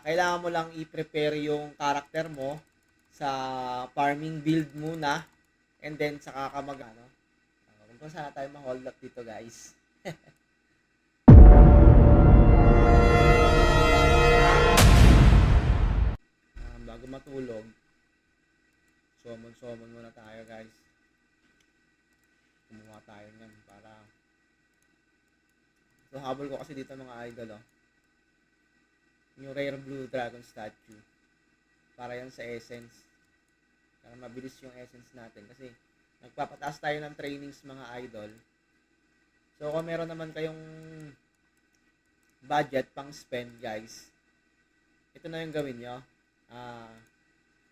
kailangan mo lang i-prepare yung character mo sa farming build muna and then saka ka mag ano. Kung sana tayo ma-hold up dito, guys. Bago matulog, summon muna tayo, guys. Kumuha tayo niyan para so habol ko kasi dito mga idol, oh. Yung rare blue dragon statue. Para yan sa essence. Para mabilis yung essence natin kasi nagpapataas tayo ng trainings mga idol. So kung meron naman kayong budget pang spend, guys, ito na yung gawin nyo.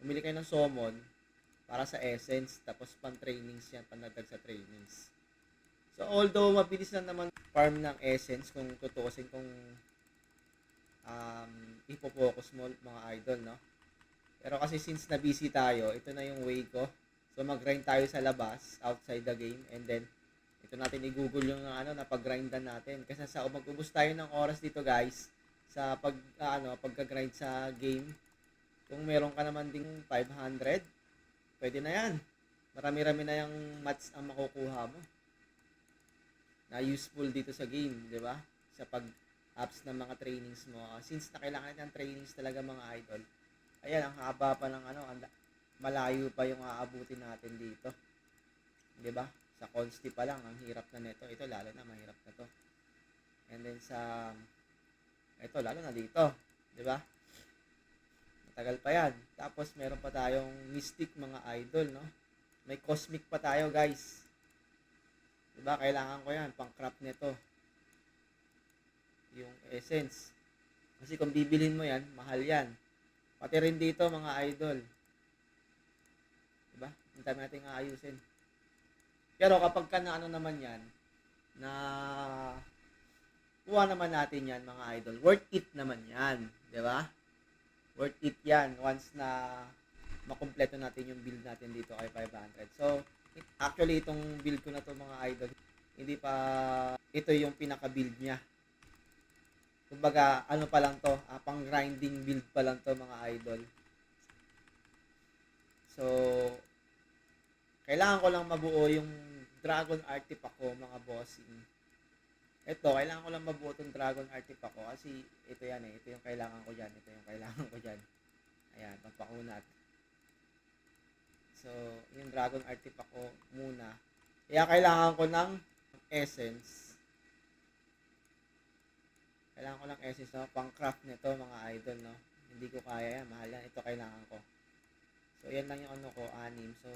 Umili kayo ng summon para sa essence, tapos pang trainings yan, panagdag sa trainings. So although mabilis na naman farm ng essence kung tutuusin kung ipo-focus mo mga idol, no? Pero kasi since na busy tayo, ito na yung way ko. So mag-grind tayo sa labas, outside the game, and then ito natin i-google yung na pag-grindan natin. Kasi sa mag-ubos tayo ng oras dito, guys, sa pagka-grind sa game. Kung meron ka naman ding 500, pwede na yan. Marami-rami na yung mats ang makukuha mo na useful dito sa game, di ba? Sa pag-apps ng mga trainings mo. Since na kailangan ng trainings talaga mga idol, ayan, ang haba pa ng malayo pa yung aabutin natin dito. Di ba? Sa consti pa lang, ang hirap na nito. Ito, lalo na, mahirap na to. And then ito, lalo na dito. Di ba? Matagal pa yan. Tapos, meron pa tayong mystic mga idol, no? May cosmic pa tayo, guys. Di ba? Kailangan ko yan, pang craft nito. Yung essence. Kasi kung bibilhin mo yan, mahal yan. Pati rin dito, mga idol. Diba? Ang dami natin aayusin. Pero kapag ka na naman yan, na kuha naman natin yan, mga idol, worth it naman yan. Diba? Worth it yan once na makumpleto natin yung build natin dito kay 500. So, actually, itong build ko na to mga idol, hindi pa, ito yung pinaka-build niya. Kumbaga, pa lang to, pang grinding build pa lang to mga idol. So, kailangan ko lang mabuo yung dragon artifact ko mga bossing. Ito, kailangan ko lang mabuo itong dragon artifact ko kasi ito yan eh. Ito yung kailangan ko dyan. Ito yung kailangan ko dyan. Ayan, pampakunat. So, yung dragon artifact ko muna. Kaya kailangan ko ng essence. Kailangan ko ng essence, no? Pang craft nito mga idol, no? Hindi ko kaya yan. Mahal yan. Ito kailangan ko. So, yan lang yung ko, 6. So,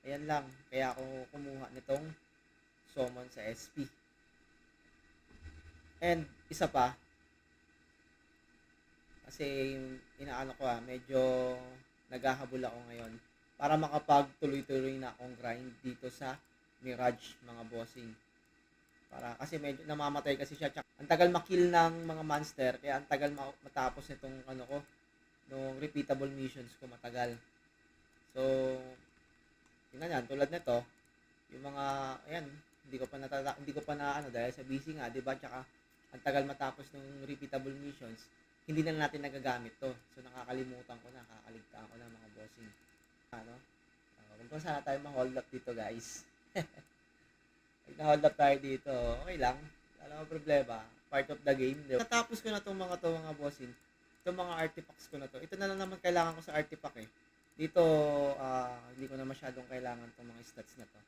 ayan lang. Kaya ako kumuha nitong summon sa SP. And, isa pa. Kasi, inaano ko medyo naghahabol ako ngayon para makapagtuloy-tuloy na akong grind dito sa Mirage, mga bossing. Kasi medyo namamatay kasi siya. Ang tagal makill ng mga monster, kaya ang tagal matapos nitong nung repeatable missions ko, matagal. So, yun na yan, tulad nito, yung mga, ayan, hindi ko pa na dahil sa busy nga, di ba? Tsaka, ang tagal matapos ng repeatable missions, hindi na natin nagagamit to. So, nakakalimutan ko na, kakaligtaan ko na mga bossing. Kung sana tayo ma-hold up dito, guys. Pag na-hold up tayo dito, okay lang. Wala mo problema. Part of the game. Diba? Natapos ko na itong mga bossing. Itong mga artifacts ko na to. Ito na lang naman kailangan ko sa artifact eh. Dito, hindi ko na masyadong kailangan itong mga stats na to.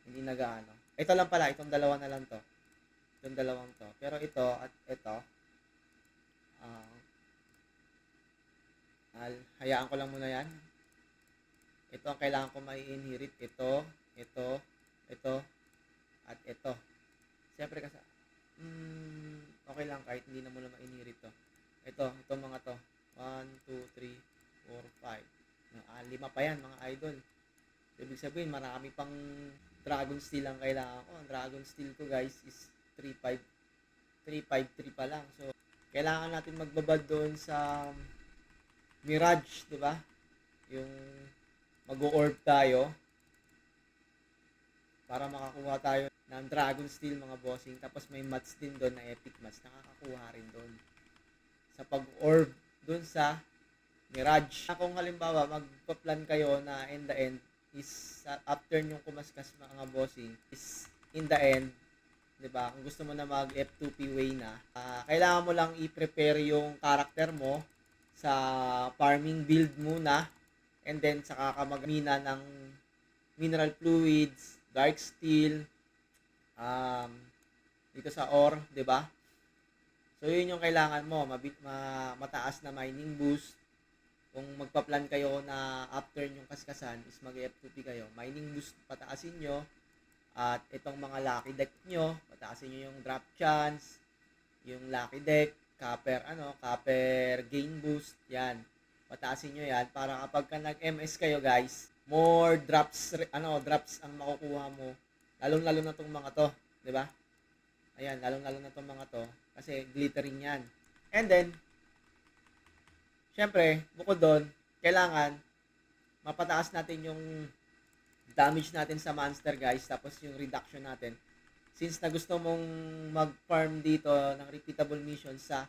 Hindi nagaano. Ito lang pala. Itong dalawa na lang to. Itong dalawang to. Pero ito at ito, hayaan ko lang muna yan. Ito ang kailangan ko mai-inherit. Ito, at ito. Siyempre kasi, okay lang kahit hindi na mo na ma-inherit to. Itong mga to. 1, 2, 3, 4, 5. 5 pa yan mga idol. Ibig sabihin, marami pang Dragon Steel ang kailangan ko. Ang Dragon Steel ko guys is 3-5. 3-5-3 pa lang. So, kailangan natin magbabad doon sa Mirage, di ba? Yung mag-o-orb tayo para makakuha tayo ng Dragon Steel mga bossing. Tapos may mats din doon na epic mats. Nakakakuha rin doon. Sa pag-orb dun sa Mirage. Kung halimbawa magpa-plan kayo na in the end is after yung kumaskas mga bossing is in the end, 'di ba? Kung gusto mo na mag F2P way na, kailangan mo lang i-prepare yung character mo sa farming build muna, and then saka ka magmina ng mineral fluids, dark steel, dito sa ore, 'di ba? So yun yung kailangan mo, mataas na mining boost. Kung magpa-plan kayo na after yung kaskasan is mag F2P kayo, mining boost pataasin nyo, at itong mga lucky deck nyo, pataasin nyo yung drop chance, yung lucky deck, copper gain boost, yan. Pataasin nyo yan para kapag ka nag-MS kayo guys, more drops ang makukuha mo. Lalong-lalo na tong mga to, 'di ba? Ayan, lalong-lalo na tong mga to kasi glittering yan. And then syempre, bukod doon, kailangan mapataas natin yung damage natin sa monster guys, tapos yung reduction natin. Since na gusto mong mag-farm dito ng repeatable mission sa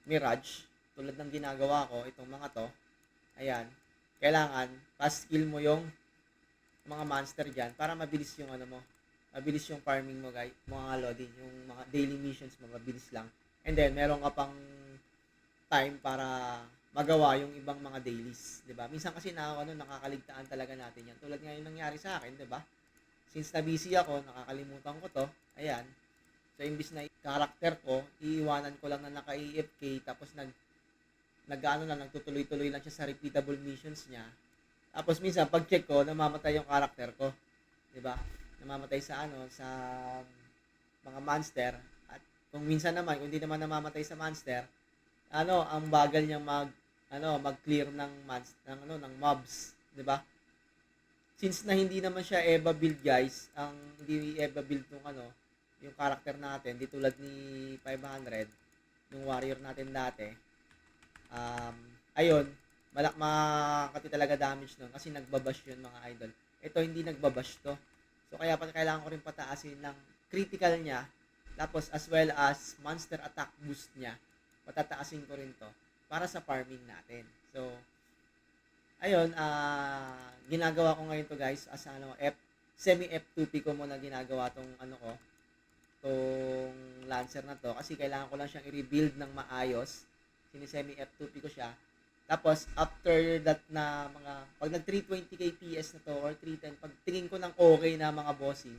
Mirage, tulad ng ginagawa ko, itong mga to, ayan, kailangan pa-skill mo yung mga monster dyan para mabilis yung mabilis yung farming mo guys, mga lodi, yung mga daily missions mo, mabilis lang. And then, meron ka pang time para magawa yung ibang mga dailies, 'di ba? Minsan kasi nakakaligtaan talaga natin 'yan. Tulad nga yung nangyari sa akin, 'di ba? Since na busy ako, nakakalimutan ko 'to. Ayan. So imbis na character ko, iiwanan ko lang na naka-AFK tapos nagtutuloy-tuloy lang siya sa repeatable missions niya. Tapos minsan pag check ko, namamatay yung character ko, 'di ba? Namamatay sa mga monster, at kung minsan naman kung hindi naman namamatay sa monster, ang bagal niyang mag-clear ng mobs, 'di ba? Since na hindi naman siya EVA build, guys, hindi EVA build yung character natin, di tulad ni 500, yung warrior natin dati. Ayun, makati talaga damage nun kasi nagbabash yun mga idol. Ito hindi nagbabash to. So kaya kailangan ko rin pataasin ng critical niya, tapos as well as monster attack boost niya. Patataasin ko rin to para sa farming natin. So, ayun, ginagawa ko ngayon to guys as semi F2P ko muna ginagawa tong tong Lancer na to kasi kailangan ko lang siyang i-rebuild ng maayos. Semi F2P ko siya. Tapos, after that na pag nag 320k PS na to or 310, pag tingin ko ng okay na mga bossing,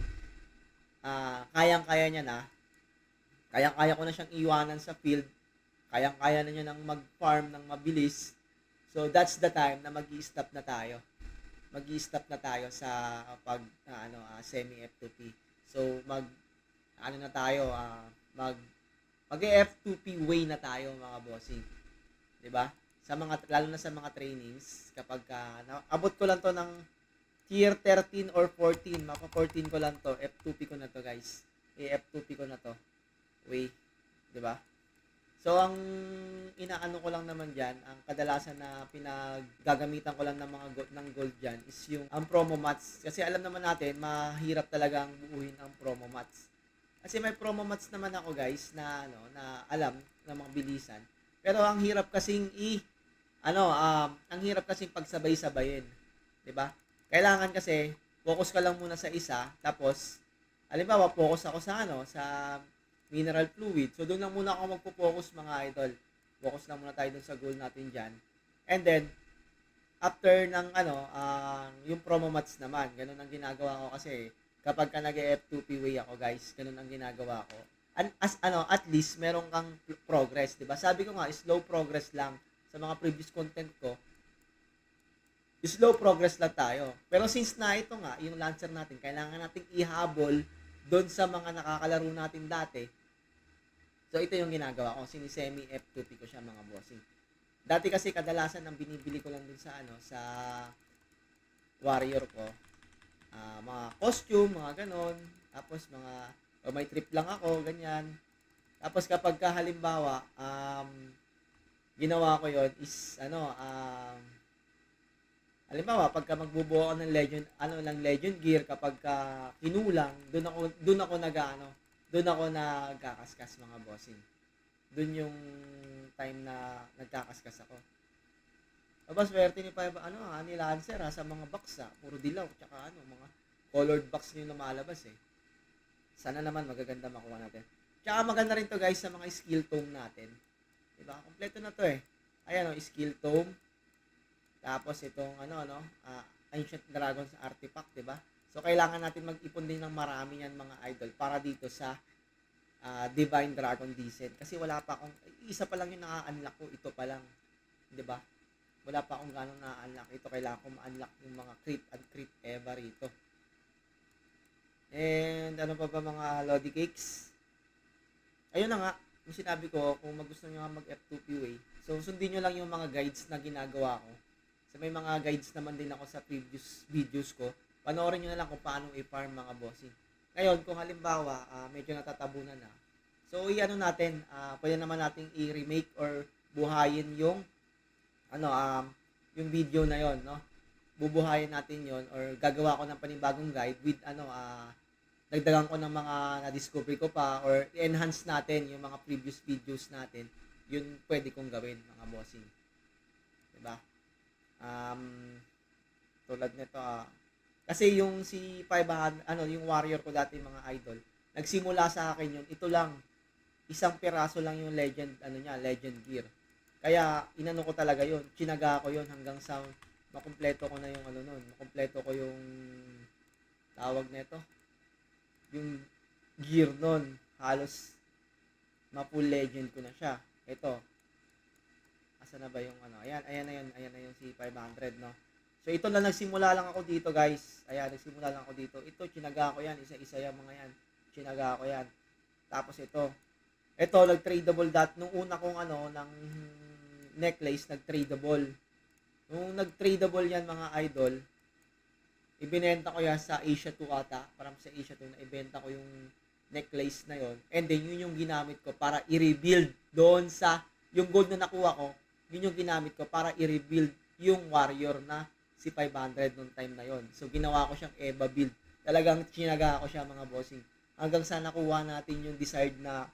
kayang-kaya niya na, kayang-kaya ko na siyang iwanan sa field, kayang-kaya na niya nang mag-farm ng mabilis. So, that's the time na mag-i-stop na tayo. Mag-i-stop na tayo sa semi F2P. So, mag-F2P way na tayo mga bossing. 'Di ba? Lalo na sa mga trainings, kapag abot ko lang to ng tier 13 or 14, maka 14 ko lang to, F2P ko na to guys. F2P ko na to. Way, 'di ba? So, ang inaano ko lang naman dyan, ang kadalasan na pinaggagamitan ko lang ng gold dyan is yung ang promo mats. Kasi alam naman natin, mahirap talagang buuhin ang promo mats. Kasi may promo mats naman ako guys na alam na mga bilisan. Pero ang hirap kasing ang hirap kasing pagsabay-sabayin, 'di ba? Kailangan kasi focus ka lang muna sa isa, tapos halimbawa focus ako sa mineral fluid. So, doon lang muna ako magpo-focus mga idol. Focus lang muna tayo doon sa goal natin dyan. And then, after ng yung promo mats naman, ganun ang ginagawa ko kasi kapag ka nag-F2P way ako guys, ganun ang ginagawa ko. At least, meron kang progress, diba? Sabi ko nga, slow progress lang sa mga previous content ko. Slow progress lang tayo. Pero since na ito nga, yung Lancer natin, kailangan nating ihabol doon sa mga nakakalaro natin dati. So, ito yung ginagawa ko. Semi F2P ko siya mga bossing. Dati kasi kadalasan ang binibili ko lang dun sa sa warrior ko. Mga costume, mga ganon. Tapos may trip lang ako, ganyan. Tapos kapag halimbawa, ginawa ko yon is halimbawa pagka magbubuo ako ng legend gear, kapag kinulang, doon ako nagkakaskas mga bossing. Dun yung time na nagkakaskas ako. Aba, swerte ni pa ni Lancer sa mga box puro dilaw, tsaka mga colored box yung lumalabas eh. Sana naman magaganda makuha natin. Tsaka maganda rin to guys sa mga skill tome natin. Diba? Kompleto na to eh. Ayan skill tome. Tapos itong Ancient Dragons artifact, diba? So kailangan natin mag-ipon din ng marami yan mga idol para dito sa Divine Dragon Descent. Kasi wala pa akong, isa pa lang yung na-unlock ko, ito pa lang. Diba? Wala pa akong ganong na-unlock. Ito kailangan ko ma-unlock yung mga crit and crit ever rito. And ano pa ba mga Lodi Cakes? Ayun na nga, yung sinabi ko, kung gusto nyo mag F2PUA, so sundin nyo lang yung mga guides na ginagawa ko. So may mga guides naman din ako sa previous videos ko. Panoorin nyo na lang kung paano i-farm mga bossing. Ngayon, kung halimbawa, medyo natatabunan na. So, natin, pwede naman nating i-remake or buhayin yung yung video na yon, no? Bubuhayin natin yon or gagawa ko ng panibagong guide with dagdagan ko ng mga na-discover ko pa or i-enhance natin yung mga previous videos natin. Yun pwede kong gawin, mga bossing. Diba? Tulad nito, kasi yung si 500, yung warrior ko dati mga idol, nagsimula sa akin yun, ito lang, isang piraso lang yung legend, legend gear. Kaya, inano ko talaga yun, chinaga ko yun hanggang sa makumpleto ko na yung makumpleto ko yung tawag nito, yung gear nun, halos ma-full legend ko na siya. Ito, asa na ba yung ayan na yung si 500, no? So, ito na nagsimula lang ako dito, guys. Ayan, nagsimula lang ako dito. Ito, chinaga ko yan. Isa-isa yung mga yan. Chinaga ko yan. Tapos ito, nag-tradable nung una kong ng necklace, nag-tradable. Nung nag-tradable yan, mga idol, ibinenta ko yan sa Asia 2 ata. Parang sa Asia 2 na ibenta ko yung necklace na yon. And then, yun yung ginamit ko para i-rebuild doon sa, yung gold na nakuha ko, yun yung ginamit ko para i-rebuild yung warrior na si 500 nung time na yon. So, ginawa ko siyang EVA build. Talagang chinaga ko siya, mga bossing. Hanggang sa nakuha natin yung desired na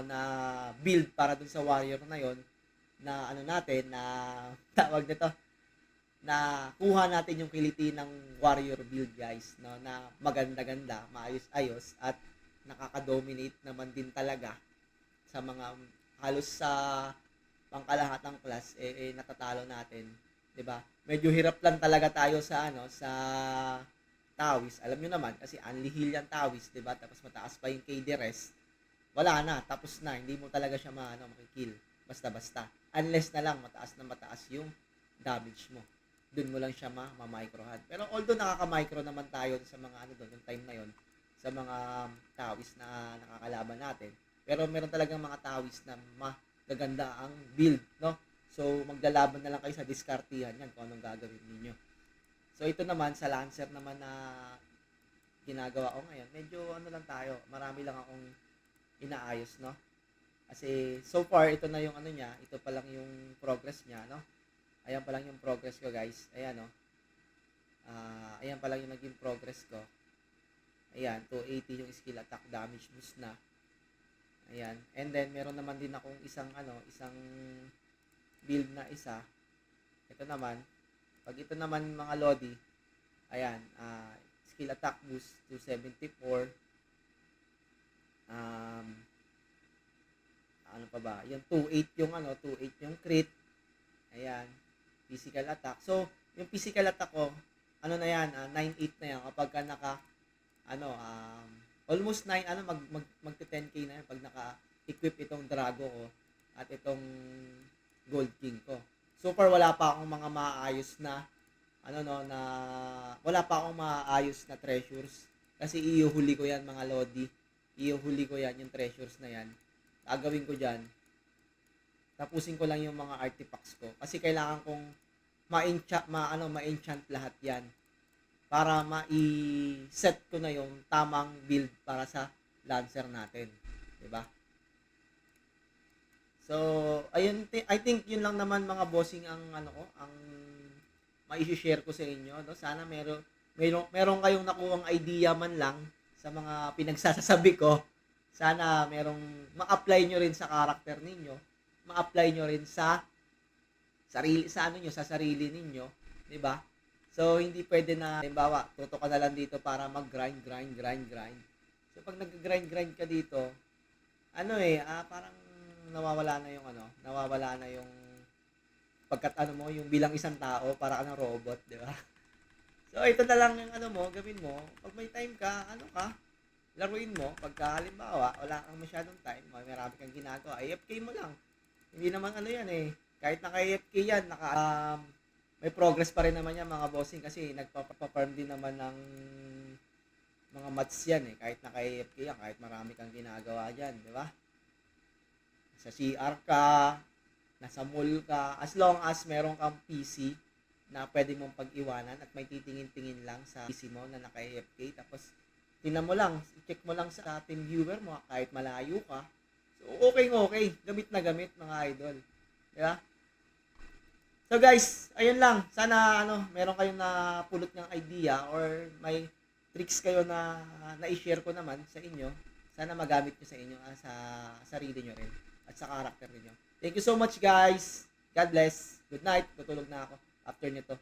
na build para dun sa warrior na yon, na natin, na tawag nito, na kuha natin yung kiliti ng warrior build, guys, no, na maganda-ganda, maayos-ayos, at nakaka-dominate naman din talaga sa mga halos sa pangkalahatang class natatalo natin, 'di ba? Medyo hirap lang talaga tayo sa sa Tawis. Alam niyo naman kasi only heal yan Tawis, 'di ba? Tapos mataas pa yung KD rest. Wala na, tapos na, hindi mo talaga siya makikill basta-basta. Unless na lang mataas yung damage mo. Doon mo lang siya ma-microhan. Pero although nakaka-micro naman tayo sa mga doon, yung time na yon, sa mga Tawis na nakakalaban natin. Pero meron talagang mga Tawis na magaganda ang build, no? So, maglalaban na lang kayo sa diskartihan yan kung anong gagawin ninyo. So, ito naman, sa Lancer naman na ginagawa ko ngayon, medyo lang tayo, marami lang akong inaayos, no? Kasi, so far, ito na yung niya, ito pa lang yung progress niya, no? Ayan pa lang yung progress ko, guys. Ayan, no? Ayan pa lang yung naging progress ko. Ayan, 280 yung skill attack damage boost na. Ayan. And then, meron naman din akong isang build na isa. Ito naman, pag ito naman mga Lodi, ayan, skill attack boost to 74. Ano pa ba? Yung 28 yung 28 yung crit. Ayan, physical attack. So, yung physical attack ko, na yan, 9-8 na yan kapag ka naka almost 9 magte 10k na yan pag naka-equip itong Drago ko at itong Gold King ko. So far wala pa akong mga maayos na wala pa akong maayos na treasures kasi iuhuli ko yan mga Lodi. Iuhuli ko yan yung treasures na yan. Gagawin ko diyan. Tapusin ko lang yung mga artifacts ko kasi kailangan kong ma-enchant lahat yan para ma-set ko na yung tamang build para sa Lancer natin, 'di ba? So, ayun, I think yun lang naman mga bossing ang ang mai-share ko sa inyo, no? Sana meron kayong nakuhang idea man lang sa mga pinagsasabi ko sana merong ma-apply nyo rin sa character ninyo, ma-apply nyo rin sa sarili ninyo, 'di ba? So hindi pwede na halimbawa, tutok ka na lang dito para mag-grind. So pag nag-grind ka dito, parang nawawala na yung yung bilang isang tao, para ka ng robot, 'di ba? So ito na lang yung gawin mo. Pag may time ka, laruin mo. Pagka halimbawa, wala kang masyadong time, marami kang ginagawa, AFK mo lang. Hindi naman yan kahit naka-AFK yan, may progress pa rin naman yan mga bossing kasi nagpa-farm din naman ng mga mats yan kahit naka-AFK yan, kahit marami kang ginagawa dyan, di ba? Sa CR ka, nasa mall ka, as long as meron kang PC na pwede mong pag-iwanan at may titingin-tingin lang sa PC mo na naka-AFK, tapos tingnan mo lang, check mo lang sa team viewer mo kahit malayo ka. So okay, gamit na gamit mga idol. Di ba? So guys, ayun lang. Sana meron kayong napulot ng idea or may tricks kayo na na-share ko naman sa inyo. Sana magamit nyo sa inyo sa sarili nyo rin at sa character niyo. Thank you so much guys. God bless. Good night. Tutulog na ako after nito.